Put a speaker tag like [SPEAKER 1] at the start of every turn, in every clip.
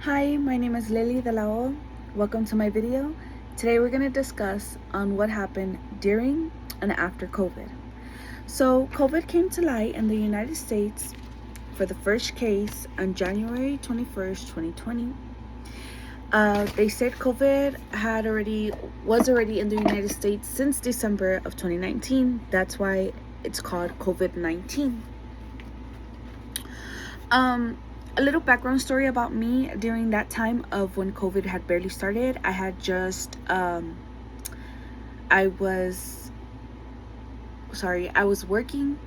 [SPEAKER 1] Hi, my name is Lily Delao. Welcome to my video. Today we're going to discuss on what happened during and after COVID. So COVID came to light in the United States for the first case on January 21st, 2020. They said COVID was already in the United States since December of 2019. That's why it's called COVID-19. A little background story about me during that time of when COVID had barely started. I had just I was working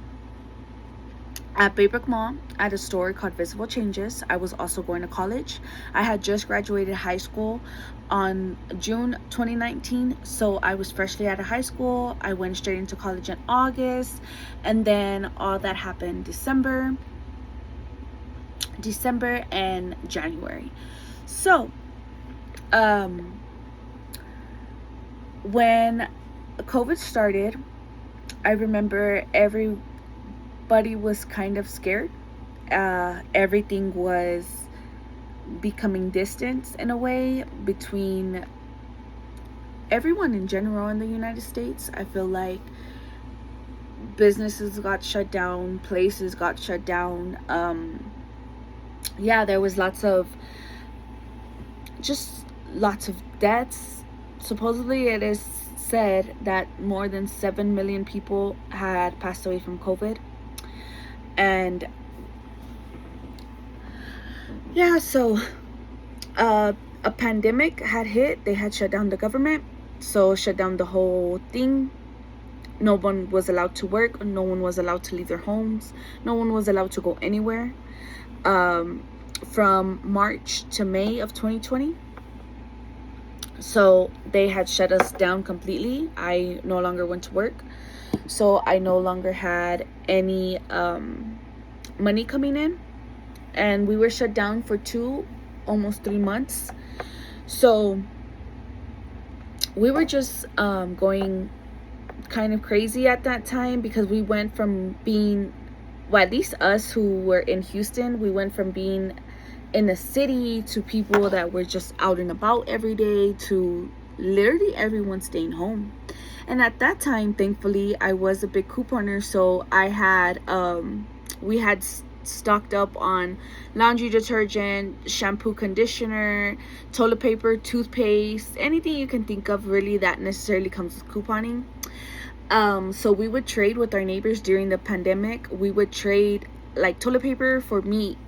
[SPEAKER 1] at Baybrook Mall at a store called Visible Changes. I was also going to college. I had just graduated high school on June 2019, so I was freshly out of high school. I went straight into college in August, and then all that happened December and January. So when COVID started, I remember everybody was kind of scared. Everything was becoming distance in a way between everyone in general in the United States. I feel like businesses got shut down, places got shut down. There was lots of deaths. Supposedly it is said that more than 7 million people had passed away from COVID. And so a pandemic had hit. They had shut down the government, so shut down the whole thing. No one was allowed to work, no one was allowed to leave their homes, no one was allowed to go anywhere. From March to May of 2020. So they had shut us down completely. I no longer went to work, so I no longer had any money coming in, and we were shut down for almost 3 months. So we were just going kind of crazy at that time, because we went from being, well, at least us who were in Houston, we went from being in the city to people that were just out and about every day to literally everyone staying home. And at that time, thankfully, I was a big couponer, so I had we had stocked up on laundry detergent, shampoo, conditioner, toilet paper, toothpaste, anything you can think of really that necessarily comes with couponing. So we would trade with our neighbors during the pandemic. We would trade like toilet paper for meat,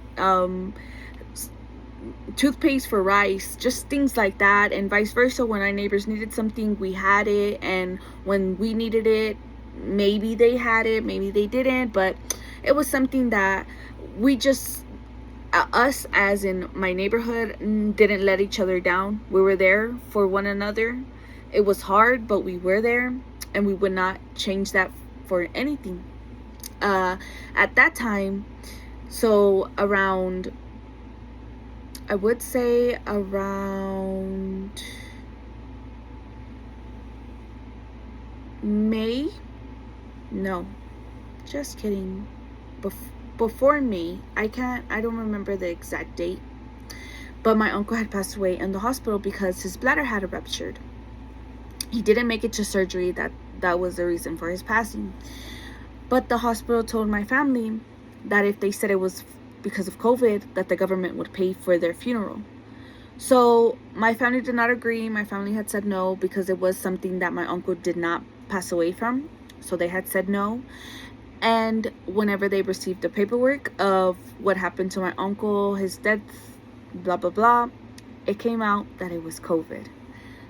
[SPEAKER 1] toothpaste for rice, just things like that, and vice versa. When our neighbors needed something, we had it, and when we needed it, maybe they had it, maybe they didn't, but it was something that we just, us as in my neighborhood, didn't let each other down. We were there for one another. It was hard, but we were there, and we would not change that for anything. At that time, so I would say around May. No, just kidding. Before May, I don't remember the exact date. But my uncle had passed away in the hospital because his bladder had ruptured. He didn't make it to surgery. That was the reason for his passing. But the hospital told my family that if they said it was because of COVID, that the government would pay for their funeral. So my family did not agree. My family had said no, because it was something that my uncle did not pass away from. So they had said no. And whenever they received the paperwork of what happened to my uncle, his death, blah, blah, blah, it came out that it was COVID.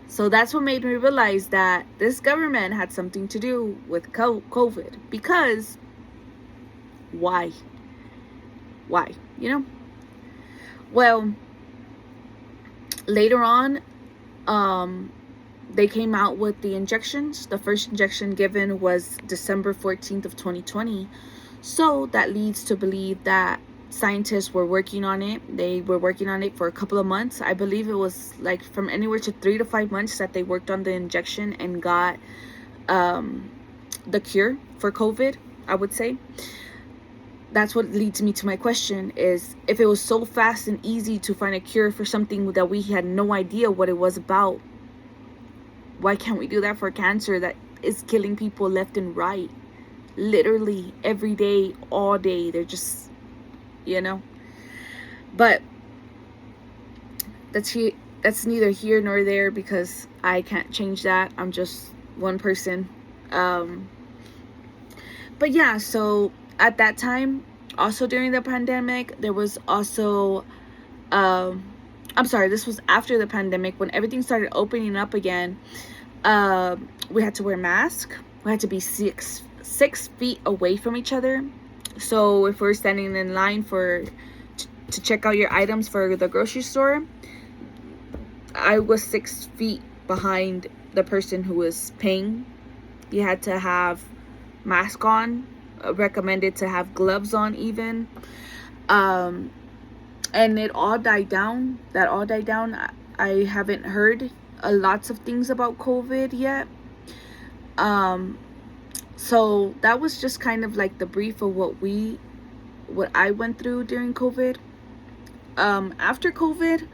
[SPEAKER 1] So that's what made me realize that this government had something to do with COVID. Because why? Well, later on, they came out with the injections. The first injection given was December 14th of 2020. So that leads to believe that scientists were working on it. They were working on it for a couple of months. I believe it was like from anywhere to 3 to 5 months that they worked on the injection and got the cure for COVID, I would say. that's what leads me to my question is, if it was so fast and easy to find a cure for something that we had no idea what it was about, why can't we do that for cancer that is killing people left and right? Literally every day, all day. They're just, you know. But that's neither here nor there, because I can't change that. I'm just one person. But yeah, so at that time, also during the pandemic, there was also I'm sorry, this was after the pandemic, when everything started opening up again. We had to wear masks. We had to be 6 feet away from each other. So if we're standing in line to check out your items for the grocery store, I was 6 feet behind the person who was paying. You had to have mask on, recommended to have gloves on even. And it all died down. That all died down. I haven't heard lots of things about COVID yet. So that was just kind of like the brief of what I went through during COVID. After COVID,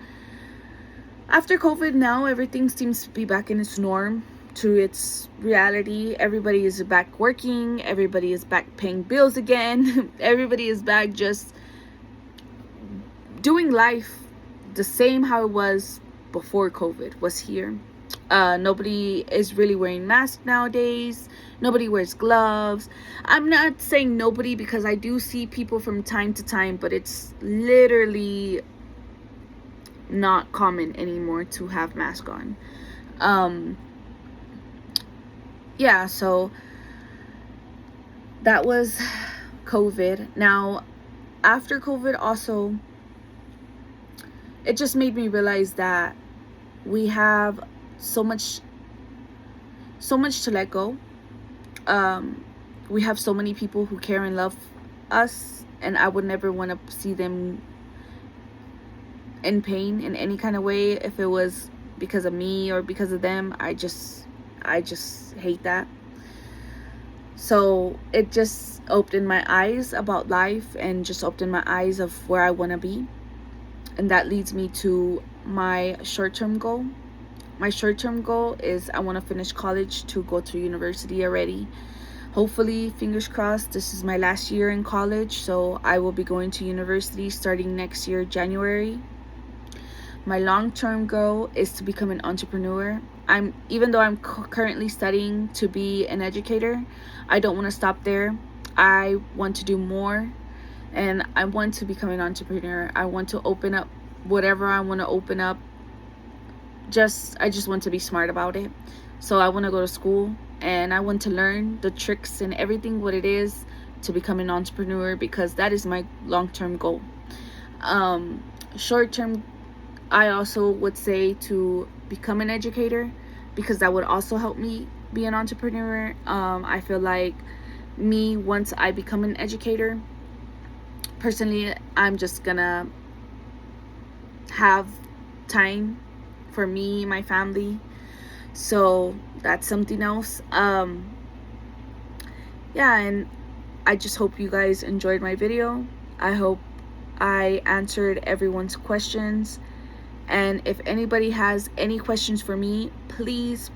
[SPEAKER 1] now everything seems to be back in its norm, to its reality. Everybody is back working. Everybody is back paying bills again. Everybody is back just doing life the same how it was before COVID was here. Nobody is really wearing masks nowadays. Nobody wears gloves. I'm not saying nobody, because I do see people from time to time, but it's literally not common anymore to have mask on. Yeah, so that was COVID. Now, after COVID also, it just made me realize that we have so much to let go. We have so many people who care and love us, and I would never want to see them in pain in any kind of way. If it was because of me or because of them, I just hate that. So it just opened my eyes about life, and just opened my eyes of where I want to be. And that leads me to my short-term goal. My short-term goal is I want to finish college to go to university already. Hopefully, fingers crossed, this is my last year in college, so I will be going to university starting next year, January. My long-term goal is to become an entrepreneur. Even though I'm currently studying to be an educator, I don't want to stop there. I want to do more, and I want to become an entrepreneur. I want to open up whatever I want to open up. I just want to be smart about it. So I want to go to school, and I want to learn the tricks and everything, what it is to become an entrepreneur, because that is my long-term goal. Short-term, I also would say to become an educator, because that would also help me be an entrepreneur. I feel like once I become an educator, personally, I'm just gonna have time for me, my family. So that's something else. Yeah, and I just hope you guys enjoyed my video. I hope I answered everyone's questions. And if anybody has any questions for me, please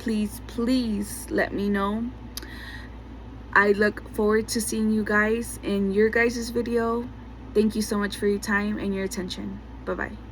[SPEAKER 1] let me know. I look forward to seeing you guys in your guys' video. Thank you so much for your time and your attention. Bye-bye.